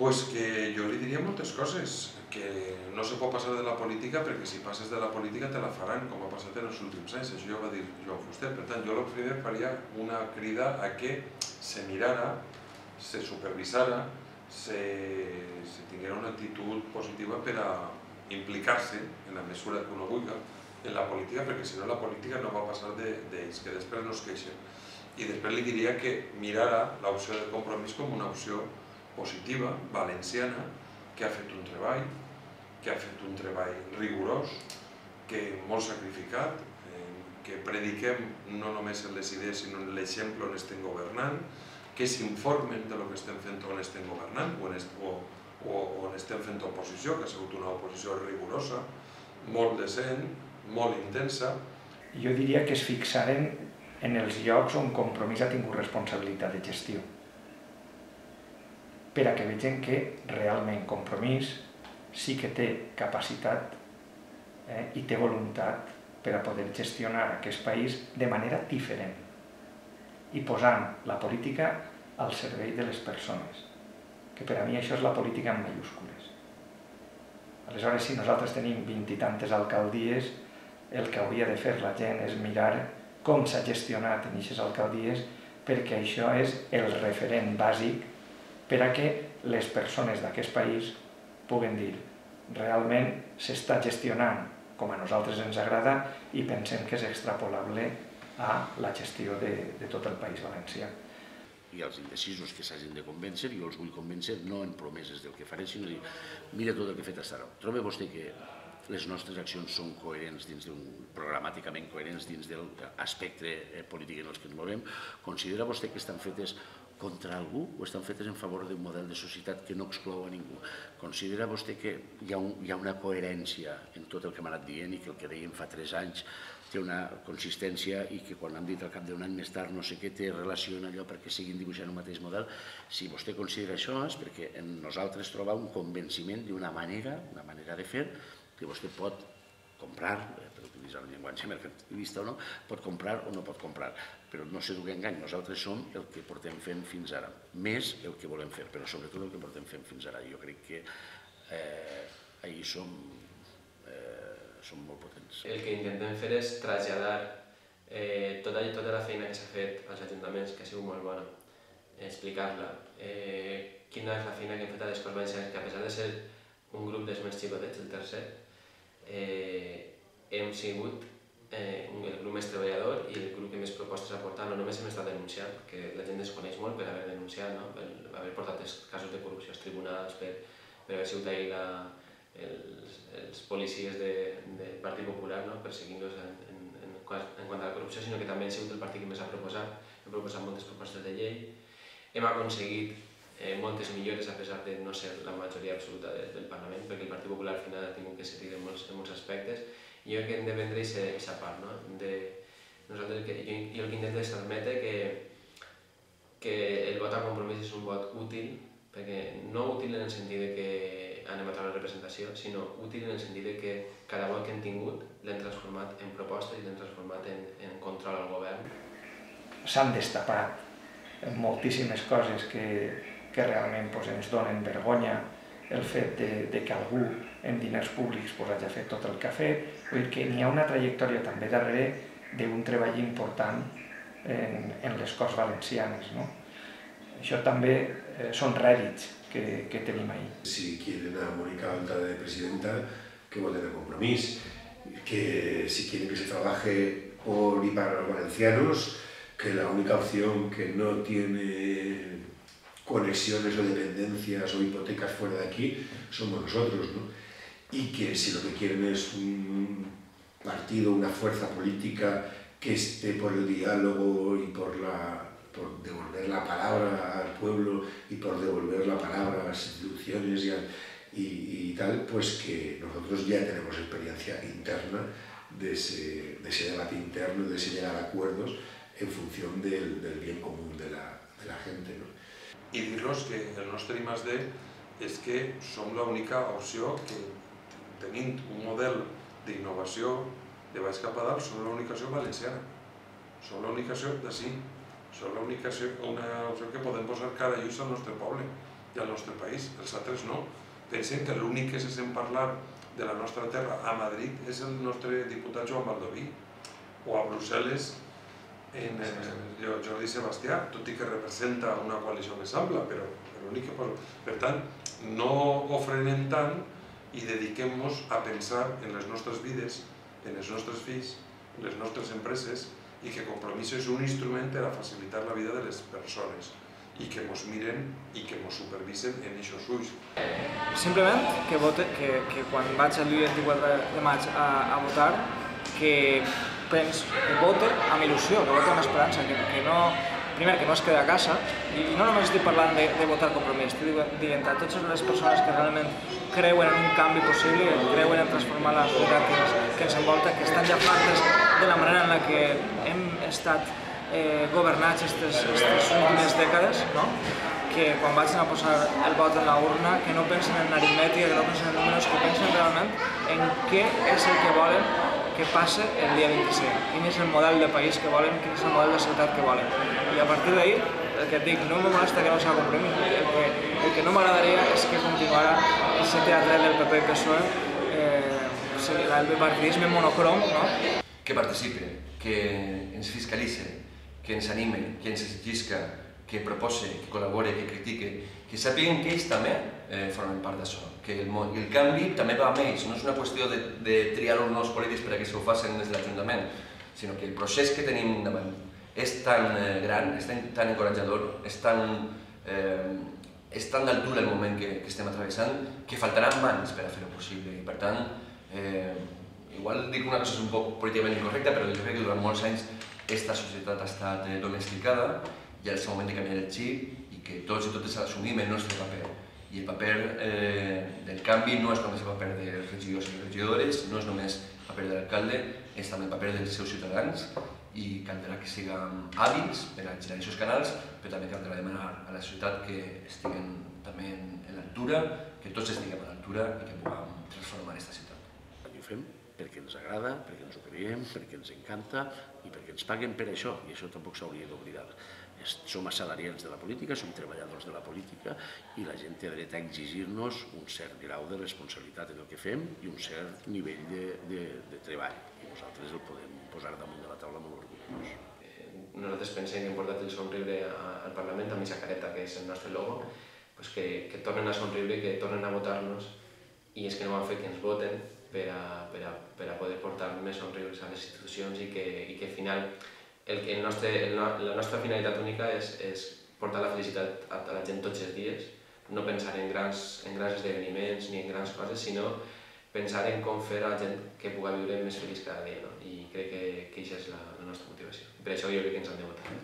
Pues que jo li diria moltes coses, que no se pot passar de la política perquè si passes de la política te la faran, com ha passat en els últims anys, això ho va dir Joan Fuster. Per tant, jo el primer faria una crida a que se mirara, se supervisara, se tinguera una actitud positiva per a implicar-se, en la mesura que uno vulgui, en la política, perquè si no la política no va passar d'ells, que després no es queixen. I després li diria que mirara l'opció del Compromís com una opció positiva, valenciana, que ha fet un treball rigorós, que molt sacrificat, que prediquem no només en les idees sinó en l'exemple on estem governant, que s'informen de lo que estem fent on estem governant o on estem fent oposició, que ha sigut una oposició rigorosa, molt decent, molt intensa. Jo diria que es fixaren en els llocs on Compromís ha tingut responsabilitat de gestió, per a que vegin que realment Compromís sí que té capacitat i té voluntat per a poder gestionar aquest país de manera diferent i posant la política al servei de les persones, que per a mi això és la política en majúscules. Aleshores, si nosaltres tenim 20 i tantes alcaldies, el que hauria de fer la gent és mirar com s'ha gestionat en aquestes alcaldies, perquè això és el referent bàsic per a que les persones d'aquest país puguen dir realment s'està gestionant com a nosaltres ens agrada i pensem que és extrapolable a la gestió de tot el País Valencià. I els indecisos que s'hagin de convèncer, jo els vull convèncer no en promeses del que faré, sinó dir, mira tot el que he fet fins ara. Troba vostè que les nostres accions són coherents programàticament coherents dins de l'espectre polític en el que ens movem? Considera vostè que estan fetes contra algú o estan fetes en favor d'un model de societat que no exclou a ningú? Considera vostè que hi ha una coherència en tot el que m'ha anat dient i que el que dèiem fa 3 anys té una consistència i que quan hem dit al cap d'un any més tard no sé què té relació en allò perquè siguin dibuixant un mateix model? Si vostè considera això és perquè en nosaltres troba un convenciment d'una manera de fer que vostè pot comprar, per utilitzar un llenguatge mercantilista o no, pot comprar o no pot comprar, però no se dugui engany, nosaltres som el que portem fent fins ara, més el que volem fer, però sobretot el que portem fent fins ara. Jo crec que ahir som molt potents. El que intentem fer és traslladar tota la feina que s'ha fet als ajuntaments, que ha sigut molt bona, explicar-la, quina és la feina que hem fet a les Corts Valencianes, que a pesar de ser un grup dels més xicotets, el tercer, hem sigut el grup més treballador i el grup que més propostes ha portat. No només hem estat denunciant, que la gent desconeix molt per haver denunciat, per haver portat els casos de corrupció als tribunals, per haver sigut ahir els policies del Partit Popular perseguint-los en quant a la corrupció, sinó que també ha sigut el partit que més ha proposat. Hem proposat moltes propostes de llei, hem aconseguit moltes millores a pesar de no ser la majoria absoluta del Parlament, perquè el Partit Popular al final ha tingut que cedir en molts aspectes, i jo crec que hem de prendre aquesta part. Jo el que intento és admetre que el vot a Compromís és un vot útil, perquè no útil en el sentit que anem a treure representació, sinó útil en el sentit que cada vot que hem tingut l'hem transformat en propostes i l'hem transformat en control al govern. S'han destapat moltíssimes coses que realment ens donen vergonya, el fet que algú amb diners públics hagi fet tot el que ha fet, vull dir que n'hi ha una trajectòria també darrere d'un treball important en les Corts Valencianes. Això també són rèdits que tenim ahí. Si quieren a Mónica Oltra de presidenta, que voten a Compromís, que si quieren que se trabaje por y para los valencianos, que la única opción que no tiene conexiones o dependencias o hipotecas fuera de aquí somos nosotros, ¿no? Y que si lo que quieren es un partido, una fuerza política que esté por el diálogo y por devolver la palabra al pueblo y por devolver la palabra a las instituciones y tal, pues que nosotros ya tenemos experiencia interna de ese debate interno, de ese llegar a acuerdos en función del bien común de la gente, ¿no? I dir-los que el nostre I+D és que som l'única opció que, tenint un model d'innovació de baix cap a dalt, som l'única opció valenciana. Som l'única opció d'ací. Som l'única opció que podem posar cara i ulls al nostre poble. i al nostre país, els altres no. Pensen que l'únic que se sent parlar de la nostra terra a Madrid és el nostre diputat Joan Baldoví, o a Brussel·les en Jordi Sebastià, tot i que representa una coalició més ampla, però l'únic que posa. Per tant, no ho frenem tant i dediquem-nos a pensar en les nostres vides, en els nostres fills, en les nostres empreses, i que Compromís és un instrument per a facilitar la vida de les persones i que ens miren i que ens supervisen en aquests ulls. Simplement que quan vaig el dia 24 de maig a votar, que vote amb il·lusió, que vote amb esperança, primer que no es quedi a casa, i no només estic parlant de votar Compromís, estic dient a totes les persones que realment creuen en un canvi possible, creuen en transformar la societat que ens envolta, que estan ja fartes de la manera en la que hem estat governats aquestes últimes dècades, que quan vagin a posar el vot en la urna, que no pensen en aritmètica, que no pensen en números, que pensen realment en què és el que volen que passe el dia 25, quin és el model de país que volen, quin és el model de ciutat que volen. I a partir d'ahir, el que et dic, no me molesta que no sigui Compromís, el que no m'agradaria és que continuara aquest teatre del PP i PSOE, el bipartidisme monocrom, que participe, que ens fiscalitze, que ens anime, que ens exigisca, que propose, que col·labore, que critique, que sàpiguen que ells també formen part d'això, que el canvi també va amb ells, no és una qüestió de triar-nos els polítics perquè se ho facin des de l'Ajuntament, sinó que el procés que tenim davant és tan gran, és tan encoratjador, és tan d'altura el moment que estem travessant, que faltaran mans per a fer-ho possible. I per tant, igual dic una cosa un poc políticament incorrecta, però jo crec que durant molts anys aquesta societat ha estat domesticada i és el moment de canviar el xip i que tots i totes assumim el nostre paper. I el paper del canvi no és només el paper dels regidors i regidores, no és només el paper de l'alcalde, és també el paper dels seus ciutadans i caldrà que siguem hàbils per a generar aquests canals, però també caldrà demanar a la societat que estiguem també en l'altura, que tots estiguem a l'altura i que puguem transformar aquesta ciutat. I ho fem perquè ens agrada, perquè ens ho creiem, perquè ens encanta i perquè ens paguen per això, i això tampoc s'hauria d'oblidar. Som assalariats de la política, som treballadors de la política i la gent té dret a exigir-nos un cert grau de responsabilitat en el que fem i un cert nivell de treball. I nosaltres el podem posar damunt de la taula molt orgullosos. Nosaltres pensem que hem portat el somriure al Parlament amb aquesta careta que és el nostre logo, que tornen a somriure, que tornen a votar-nos i és que no ho han fet que ens voten per a poder portar més somriures a les institucions i que al final la nostra finalitat única és portar la felicitat a la gent tots els dies, no pensar en grans esdeveniments ni en grans coses, sinó pensar en com fer a la gent que pugui viure més feliç cada dia. I crec que aquesta és la nostra motivació. Per això jo crec que ens han de votar.